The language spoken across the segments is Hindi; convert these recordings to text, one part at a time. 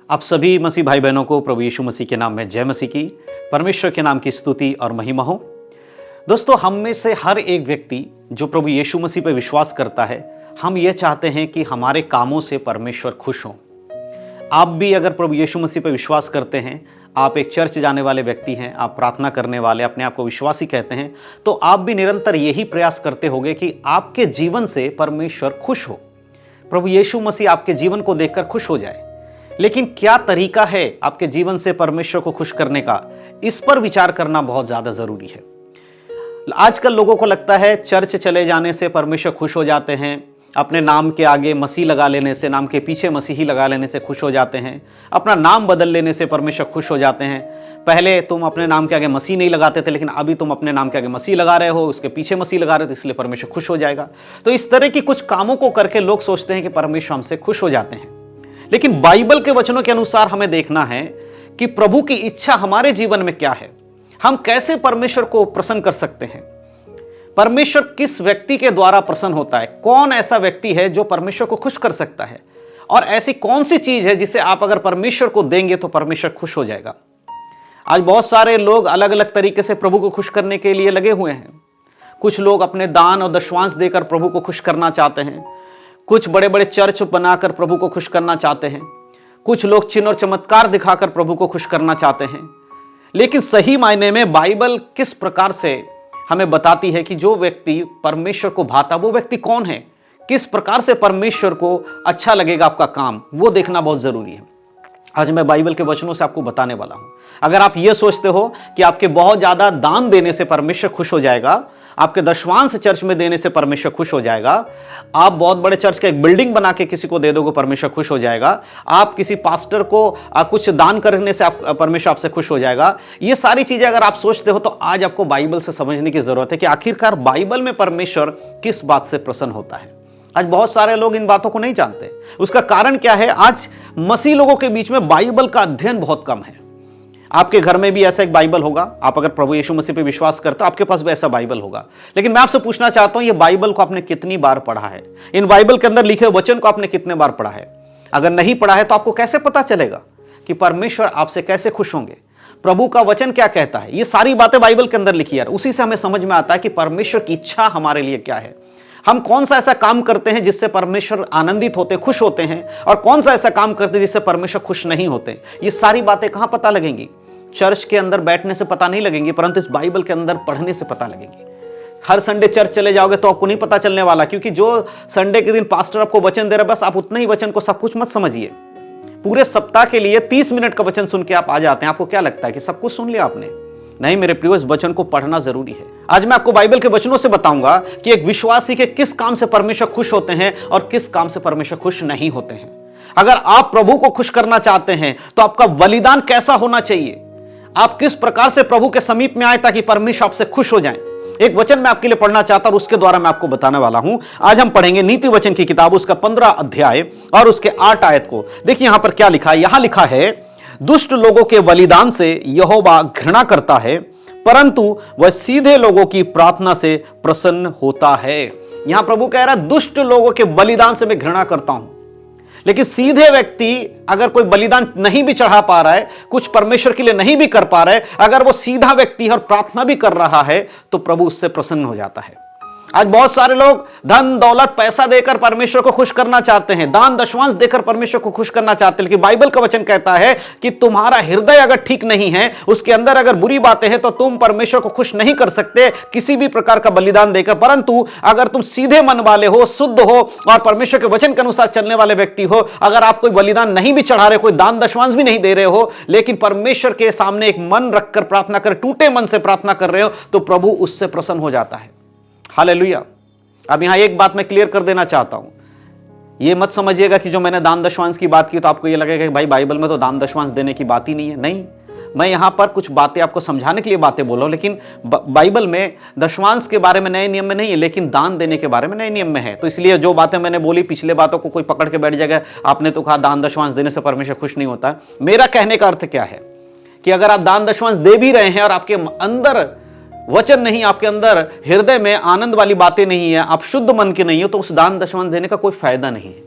आप सभी मसीह भाई बहनों को प्रभु यीशु मसीह के नाम में जय मसीह की, परमेश्वर के नाम की स्तुति और महिमा हो। दोस्तों, हम में से हर एक व्यक्ति जो प्रभु यीशु मसीह पर विश्वास करता है, हम ये चाहते हैं कि हमारे कामों से परमेश्वर खुश हो। आप भी अगर प्रभु यीशु मसीह पर विश्वास करते हैं, आप एक चर्च जाने वाले व्यक्ति हैं, आप प्रार्थना करने वाले, अपने आप को विश्वासी कहते हैं, तो आप भी निरंतर यही प्रयास करते होंगे कि आपके जीवन से परमेश्वर खुश हो, प्रभु यीशु मसीह आपके जीवन को देखकर खुश हो जाए। लेकिन क्या तरीका है आपके जीवन से परमेश्वर को खुश करने का, इस पर विचार करना बहुत ज़्यादा ज़रूरी है। आजकल लोगों को लगता है चर्च चले जाने से परमेश्वर खुश हो जाते हैं, अपने नाम के आगे मसीह लगा लेने से, नाम के पीछे मसीही लगा लेने से खुश हो जाते हैं, अपना नाम बदल लेने से परमेश्वर खुश हो जाते हैं। पहले तुम अपने नाम के आगे मसीह नहीं लगाते थे, लेकिन अभी तुम अपने नाम के आगे मसीह लगा रहे हो, उसके पीछे मसीह लगा रहे हो, तो इसलिए परमेश्वर खुश हो जाएगा। तो इस तरह की कुछ कामों को करके लोग सोचते हैं कि परमेश्वर हमसे खुश हो जाते हैं। लेकिन बाइबल के वचनों के अनुसार हमें देखना है कि प्रभु की इच्छा हमारे जीवन में क्या है, हम कैसे परमेश्वर को प्रसन्न कर सकते हैं, परमेश्वर किस व्यक्ति के द्वारा प्रसन्न होता है, कौन ऐसा व्यक्ति है जो परमेश्वर को खुश कर सकता है, और ऐसी कौन सी चीज है जिसे आप अगर परमेश्वर को देंगे तो परमेश्वर खुश हो जाएगा। आज बहुत सारे लोग अलग अलग तरीके से प्रभु को खुश करने के लिए लगे हुए हैं। कुछ लोग अपने दान और दशवांश देकर प्रभु को खुश करना चाहते हैं, कुछ बड़े बड़े चर्च बनाकर प्रभु को खुश करना चाहते हैं, कुछ लोग चिन्ह और चमत्कार दिखाकर प्रभु को खुश करना चाहते हैं। लेकिन सही मायने में बाइबल किस प्रकार से हमें बताती है कि जो व्यक्ति परमेश्वर को भाता वो व्यक्ति कौन है, किस प्रकार से परमेश्वर को अच्छा लगेगा आपका काम, वो देखना बहुत जरूरी है। आज मैं बाइबल के वचनों से आपको बताने वाला हूं। अगर आप ये सोचते हो कि आपके बहुत ज्यादा दान देने से परमेश्वर खुश हो जाएगा, आपके दशवांश चर्च में देने से परमेश्वर खुश हो जाएगा, आप बहुत बड़े चर्च का एक बिल्डिंग बना के किसी को दे दोगे परमेश्वर खुश हो जाएगा, आप किसी पास्टर को कुछ दान करने से परमेश्वर आपसे खुश हो जाएगा, ये सारी चीजें अगर आप सोचते हो तो आज आपको बाइबल से समझने की जरूरत है कि आखिरकार बाइबल में परमेश्वर किस बात से प्रसन्न होता है। आज बहुत सारे लोग इन बातों को नहीं जानते। उसका कारण क्या है? आज मसीह लोगों के बीच में बाइबल का अध्ययन बहुत कम है। आपके घर में भी ऐसा एक बाइबल होगा, आप अगर प्रभु यीशु मसीह पे विश्वास करते हो आपके पास भी ऐसा बाइबल होगा। लेकिन मैं आपसे पूछना चाहता हूं, ये बाइबल को आपने कितनी बार पढ़ा है? इन बाइबल के अंदर लिखे वचन को आपने कितने बार पढ़ा है? अगर नहीं पढ़ा है तो आपको कैसे पता चलेगा कि परमेश्वर आपसे कैसे खुश होंगे, प्रभु का वचन क्या कहता है? ये सारी बातें बाइबल के अंदर लिखी है। उसी से हमें समझ में आता है कि परमेश्वर की इच्छा हमारे लिए क्या है, हम कौन सा ऐसा काम करते हैं जिससे परमेश्वर आनंदित होते, खुश होते हैं, और कौन सा ऐसा काम करते हैं जिससे परमेश्वर खुश नहीं होते। ये सारी बातें कहां पता लगेंगी? चर्च के अंदर बैठने से पता नहीं लगेंगी, परंतु इस बाइबल के अंदर पढ़ने से पता लगेंगी। हर संडे चर्च चले जाओगे तो आपको नहीं पता चलने वाला, क्योंकि जो संडे के दिन पास्टर आपको वचन दे रहा है, बस आप उतना ही वचन को सब कुछ मत समझिए। पूरे सप्ताह के लिए 30 मिनट का वचन सुन के आप आ जाते हैं, आपको क्या लगता है कि सब कुछ सुन लिया आपने? नहीं मेरे प्रिय, इस वचन को पढ़ना जरूरी है। आज मैं आपको बाइबल के वचनों से बताऊंगा कि एक विश्वासी के किस काम से परमेश्वर खुश होते हैं और किस काम से परमेश्वर खुश नहीं होते हैं। अगर आप प्रभु को खुश करना चाहते हैं तो आपका बलिदान कैसा होना चाहिए, आप किस प्रकार से प्रभु के समीप में आए ताकि परमेश्वर आपसे खुश हो जाए, एक वचन मैं आपके लिए पढ़ना चाहता हूं और उसके द्वारा मैं आपको बताने वाला हूं। आज हम पढ़ेंगे नीति वचन की किताब, उसका 15 अध्याय और उसके 8 आयत को। देखिए यहां पर क्या लिखा है। यहां लिखा है, दुष्ट लोगों के बलिदान से यहोवा घृणा करता है, परंतु वह सीधे लोगों की प्रार्थना से प्रसन्न होता है। यहां प्रभु कह रहा है, दुष्ट लोगों के बलिदान से मैं घृणा करता हूं, लेकिन सीधे व्यक्ति अगर कोई बलिदान नहीं भी चढ़ा पा रहा है, कुछ परमेश्वर के लिए नहीं भी कर पा रहा है, अगर वो सीधा व्यक्ति है और प्रार्थना भी कर रहा है, तो प्रभु उससे प्रसन्न हो जाता है। आज बहुत सारे लोग धन दौलत पैसा देकर परमेश्वर को खुश करना चाहते हैं, दान दशवांश देकर परमेश्वर को खुश करना चाहते हैं, लेकिन बाइबल का वचन कहता है कि तुम्हारा हृदय अगर ठीक नहीं है, उसके अंदर अगर बुरी बातें हैं, तो तुम परमेश्वर को खुश नहीं कर सकते किसी भी प्रकार का बलिदान देकर। परंतु अगर तुम सीधे मन वाले हो, शुद्ध हो और परमेश्वर के वचन के अनुसार चलने वाले व्यक्ति हो, अगर आप कोई बलिदान नहीं भी चढ़ा रहे, कोई दान दशवांश भी नहीं दे रहे हो, लेकिन परमेश्वर के सामने एक मन रखकर प्रार्थना कर, टूटे मन से प्रार्थना कर रहे हो, तो प्रभु उससे प्रसन्न हो जाता है। हालेलुया। अब यहां एक बात मैं क्लियर कर देना चाहता हूं, ये मत समझिएगा कि जो मैंने दान दशवांश की बात की तो आपको ये लगेगा कि भाई बाइबल में तो दान दशवांश देने की बात ही नहीं है। नहीं, मैं यहां पर कुछ बातें आपको समझाने के लिए बातें बोल रहा हूं, लेकिन बाइबल में दशवांश के बारे में नए नियम में नहीं है, लेकिन दान देने के बारे में नए नियम में है। तो इसलिए जो बातें मैंने बोली, पिछले बातों को कोई पकड़ के बैठ जाएगा, आपने तो कहा दान दशवांश देने से परमेश्वर खुश नहीं होता। मेरा कहने का अर्थ क्या है कि अगर आप दान दशवांश दे भी रहे हैं और आपके अंदर वचन नहीं, आपके अंदर हृदय में आनंद वाली बातें नहीं है, आप शुद्ध मन के नहीं हो, तो उस दान दशवांश देने का कोई फायदा नहीं है।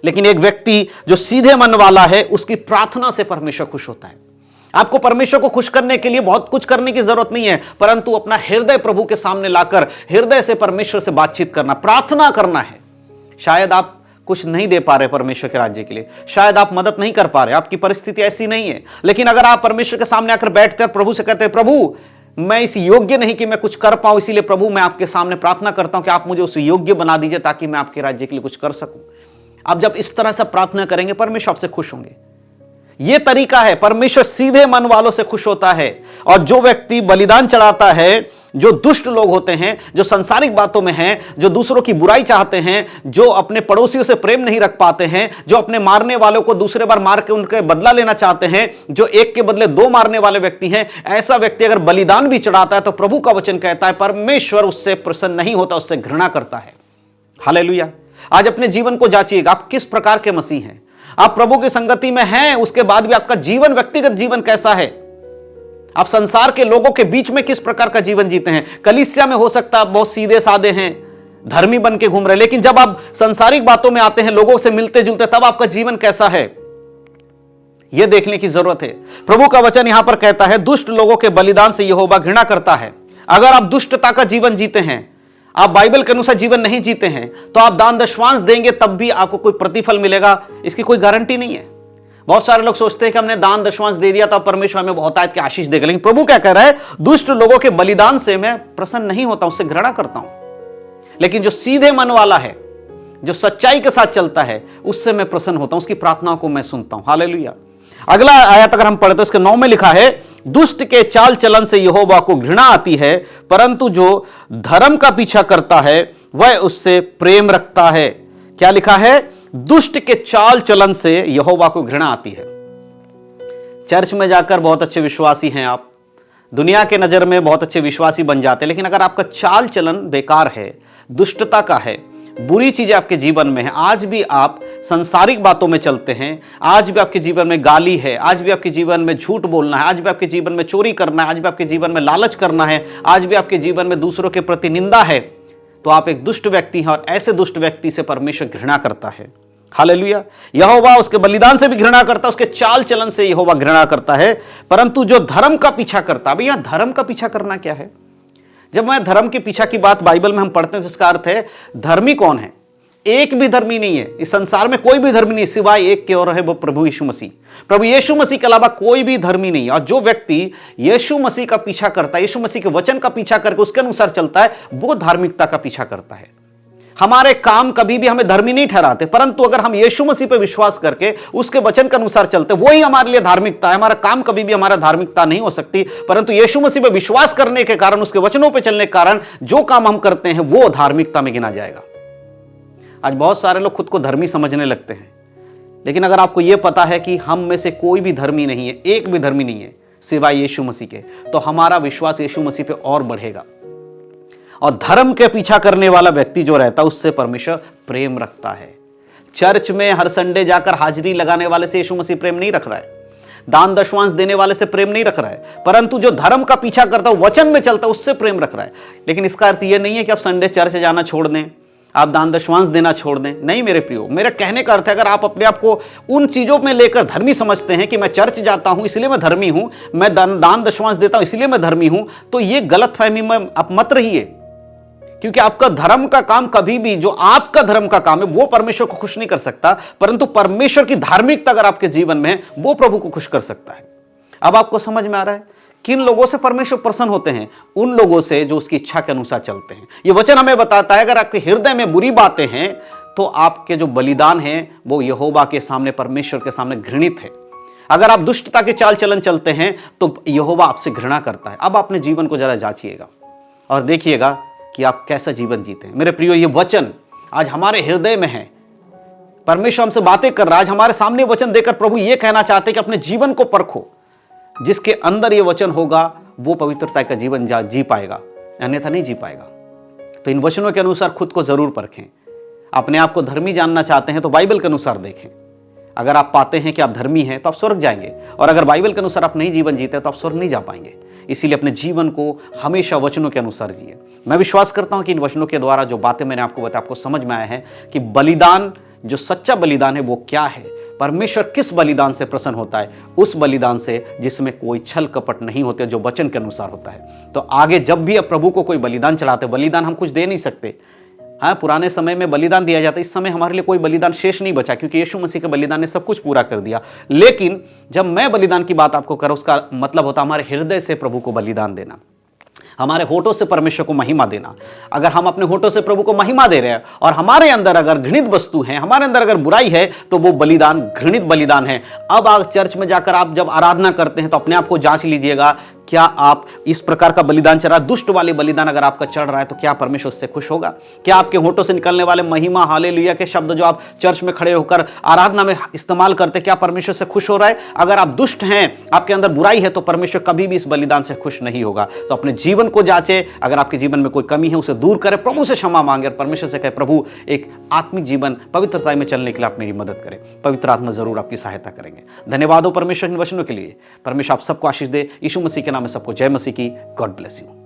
लेकिन एक व्यक्ति जो सीधे मन वाला है, उसकी प्रार्थना से परमेश्वर खुश होता है। आपको परमेश्वर को खुश करने के लिए बहुत कुछ करने की जरूरत नहीं है, परंतु अपना हृदय प्रभु के सामने लाकर हृदय से परमेश्वर से बातचीत करना, प्रार्थना करना है। शायद आप कुछ नहीं दे पा रहे परमेश्वर के राज्य के लिए, शायद आप मदद नहीं कर पा रहे, आपकी परिस्थिति ऐसी नहीं है, लेकिन अगर आप परमेश्वर के सामने आकर बैठते हैं, प्रभु से कहते हैं, प्रभु मैं इस योग्य नहीं कि मैं कुछ कर पाऊं, इसीलिए प्रभु मैं आपके सामने प्रार्थना करता हूं कि आप मुझे उस योग्य बना दीजिए ताकि मैं आपके राज्य के लिए कुछ कर सकूं। आप जब इस तरह से प्रार्थना करेंगे, परमेश्वर आपसे खुश होंगे। यह तरीका है, परमेश्वर सीधे मन वालों से खुश होता है। और जो व्यक्ति बलिदान चढ़ाता है, जो दुष्ट लोग होते हैं, जो सांसारिक बातों में हैं, जो दूसरों की बुराई चाहते हैं, जो अपने पड़ोसियों से प्रेम नहीं रख पाते हैं, जो अपने मारने वालों को दूसरे बार मार के उनके बदला लेना चाहते हैं, जो एक के बदले दो मारने वाले व्यक्ति हैं, ऐसा व्यक्ति अगर बलिदान भी चढ़ाता है तो प्रभु का वचन कहता है परमेश्वर उससे प्रसन्न नहीं होता, उससे घृणा करता है। हालेलुया। आज अपने जीवन को जांचिएगा, आप किस प्रकार के मसीह हैं। आप प्रभु की संगति में हैं, उसके बाद भी आपका जीवन, व्यक्तिगत जीवन कैसा है। आप संसार के लोगों के बीच में किस प्रकार का जीवन जीते हैं। कलीसिया में हो सकता है बहुत सीधे साधे हैं, धर्मी बन के घूम रहे, लेकिन जब आप संसारिक बातों में आते हैं, लोगों से मिलते जुलते, तब आपका जीवन कैसा है, यह देखने की जरूरत है। प्रभु का वचन यहां पर कहता है, दुष्ट लोगों के बलिदान से यहोवा घृणा करता है। अगर आप दुष्टता का जीवन जीते हैं, आप बाइबल के अनुसार जीवन नहीं जीते हैं, तो आप दान दशवांश देंगे तब भी आपको कोई प्रतिफल मिलेगा, इसकी कोई गारंटी नहीं है। बहुत सारे लोग सोचते हैं कि हमने दान दशवांश दे दिया तो परमेश्वर हमें बहुतायत की आशीष देगा, लेकिन प्रभु क्या कह रहा है, दुष्ट लोगों के बलिदान से मैं प्रसन्न नहीं होता, उससे घृणा करता हूं। लेकिन जो सीधे मन वाला है, जो सच्चाई के साथ चलता है, उससे मैं प्रसन्न होता हूं, उसकी प्रार्थनाओं को मैं सुनता हूं। हालेलुया। अगला आयत अगर हम पढ़ते हैं, उसके 9 में लिखा है, दुष्ट के चाल चलन से यहोवा को घृणा आती है, परंतु जो धर्म का पीछा करता है वह उससे प्रेम रखता है। क्या लिखा है, दुष्ट के चाल चलन से यहोवा को घृणा आती है। चर्च में जाकर बहुत अच्छे विश्वासी हैं आप, दुनिया के नजर में बहुत अच्छे विश्वासी बन जाते हैं, लेकिन अगर आपका चाल चलन बेकार है, दुष्टता का है, बुरी चीजें आपके जीवन में है, आज भी आप संसारिक बातों में चलते हैं, आज भी आपके जीवन में गाली है, आज भी आपके जीवन में झूठ बोलना है, आज भी आपके जीवन में चोरी करना है, आज भी आपके जीवन में लालच करना है, आज भी आपके जीवन में दूसरों के प्रति निंदा है, तो आप एक दुष्ट व्यक्ति हैं और ऐसे दुष्ट व्यक्ति से परमेश्वर घृणा करता है। हालेलुया। यहोवा उसके बलिदान से भी घृणा करता है, उसके चाल चलन से यहोवा घृणा करता है, परंतु जो धर्म का पीछा करता है। अभी यहां धर्म का पीछा करना क्या है। जब मैं धर्म के पीछा की बात बाइबल में हम पढ़ते हैं तो इसका अर्थ है, धर्मी कौन है। एक भी धर्मी नहीं है इस संसार में, कोई भी धर्मी नहीं सिवाय एक के, और है वो प्रभु यीशु मसीह। प्रभु यीशु मसीह के अलावा कोई भी धर्मी नहीं है। और जो व्यक्ति यीशु मसीह का पीछा करता है, यीशु मसीह के वचन का पीछा करके उसके अनुसार चलता है, वो धार्मिकता का पीछा करता है। हमारे काम कभी भी हमें धर्मी नहीं ठहराते, परंतु अगर हम यीशु मसीह पर विश्वास करके उसके वचन के अनुसार चलते, वही हमारे लिए धार्मिकता है। हमारा काम कभी भी हमारा धार्मिकता नहीं हो सकती, परंतु यीशु मसीह पर विश्वास करने के कारण, उसके वचनों पर चलने के कारण जो काम हम करते हैं वो धार्मिकता में गिना जाएगा। आज बहुत सारे लोग खुद को धर्मी समझने लगते हैं, लेकिन अगर आपको यह पता है कि हम में से कोई भी धर्मी नहीं है, एक भी धर्मी नहीं है सिवाय यीशु मसीह के, तो हमारा विश्वास यीशु मसीह पे और बढ़ेगा। और धर्म के पीछा करने वाला व्यक्ति जो रहता है, उससे परमेश्वर प्रेम रखता है। चर्च में हर संडे जाकर हाजिरी लगाने वाले से यीशु मसीह प्रेम नहीं रख रहा है, दान दशवांश देने वाले से प्रेम नहीं रख रहा है, परंतु जो धर्म का पीछा करता है, वचन में चलता है, उससे प्रेम रख रहा है। लेकिन इसका अर्थ यह नहीं है कि आप संडे चर्च जाना छोड़ दें, आप दान दशवांश देना छोड़ दें। नहीं मेरे प्रियो, मेरा कहने का अर्थ है, अगर आप अपने आप को उन चीजों में लेकर धर्मी समझते हैं कि मैं चर्च जाता हूं इसलिए मैं धर्मी हूं, मैं दान दशवांश देता हूं इसलिए मैं धर्मी हूं, तो ये गलतफहमी में आप मत रहिए। क्योंकि आपका धर्म का काम कभी भी, जो आपका धर्म का काम है वो परमेश्वर को खुश नहीं कर सकता, परंतु परमेश्वर की धार्मिकता अगर आपके जीवन में है वो प्रभु को खुश कर सकता है। अब आपको समझ में आ रहा है किन लोगों से परमेश्वर प्रसन्न होते हैं? उन लोगों से जो उसकी इच्छा के अनुसार चलते हैं। ये वचन हमें बताता है, अगर आपके हृदय में बुरी बातें हैं तो आपके जो बलिदान हैं वो यहोवा के सामने, परमेश्वर के सामने घृणित है। अगर आप दुष्टता के चाल चलन चलते हैं तो यहोवा आपसे घृणा करता है। अब अपने जीवन को जरा जांचिएगा और देखिएगा कि आप कैसा जीवन जीते हैं। मेरे प्रियो, ये वचन आज हमारे हृदय में है, परमेश्वर हमसे बातें कर रहा है। आज हमारे सामने वचन देकर प्रभु ये कहना चाहते हैं कि अपने जीवन को परखो। जिसके अंदर ये वचन होगा वो पवित्रता का जीवन जी पाएगा, अन्यथा नहीं जी पाएगा। तो इन वचनों के अनुसार खुद को जरूर परखें। अपने आप को धर्मी जानना चाहते हैं तो बाइबल के अनुसार देखें। अगर आप पाते हैं कि आप धर्मी हैं तो आप स्वर्ग जाएंगे, और अगर बाइबल के अनुसार आप नहीं जीवन जीते तो आप स्वर्ग नहीं जा पाएंगे। इसीलिए अपने जीवन को हमेशा वचनों के अनुसार जिए। मैं विश्वास करता हूं कि इन वचनों के द्वारा जो बातें मैंने आपको बताया, आपको समझ में आया है कि बलिदान जो सच्चा बलिदान है वो क्या है, परमेश्वर किस बलिदान से प्रसन्न होता है, उस बलिदान से जिसमें कोई छल कपट नहीं होते, जो वचन के अनुसार होता है। तो आगे जब भी अब प्रभु को कोई बलिदान चढ़ाते, बलिदान हम कुछ दे नहीं सकते। हाँ, पुराने समय में बलिदान दिया जाता, इस समय हमारे लिए कोई बलिदान शेष नहीं बचा, क्योंकि यीशु मसीह के बलिदान ने सब कुछ पूरा कर दिया। लेकिन जब मैं बलिदान की बात आपको करूं, उसका मतलब होता है हमारे हृदय से प्रभु को बलिदान देना, हमारे होठों से परमेश्वर को महिमा देना। अगर हम अपने होठों से प्रभु को महिमा दे रहे हैं और हमारे अंदर अगर घृणित वस्तु है, हमारे अंदर अगर बुराई है, तो वो बलिदान घृणित बलिदान है। अब आप चर्च में जाकर आप जब आराधना करते हैं तो अपने आप को जांच लीजिएगा, क्या आप इस प्रकार का बलिदान चढ़ा, दुष्ट वाले बलिदान अगर आपका चढ़ रहा है तो क्या परमेश्वर उससे खुश होगा? क्या आपके होठों से निकलने वाले महिमा, हालेलुया के शब्द जो आप चर्च में खड़े होकर आराधना में इस्तेमाल करते, क्या परमेश्वर से खुश हो रहा है? अगर आप दुष्ट हैं, आपके अंदर बुराई है, तो परमेश्वर कभी भी इस बलिदान से खुश नहीं होगा। तो अपने जीवन को जांचे, अगर आपके जीवन में कोई कमी है उसे दूर करें, प्रभु से क्षमा मांगे और परमेश्वर से कहे, प्रभु एक आत्मिक जीवन पवित्रता में चलने के लिए आप मेरी मदद करें। पवित्र आत्मा जरूर आपकी सहायता करेंगे। धन्यवाद हो परमेश्वर के वचनों के लिए। परमेश्वर आप सबको आशीष दे। यीशु मसीह के नाम में सबको जय मसीह की। God bless you.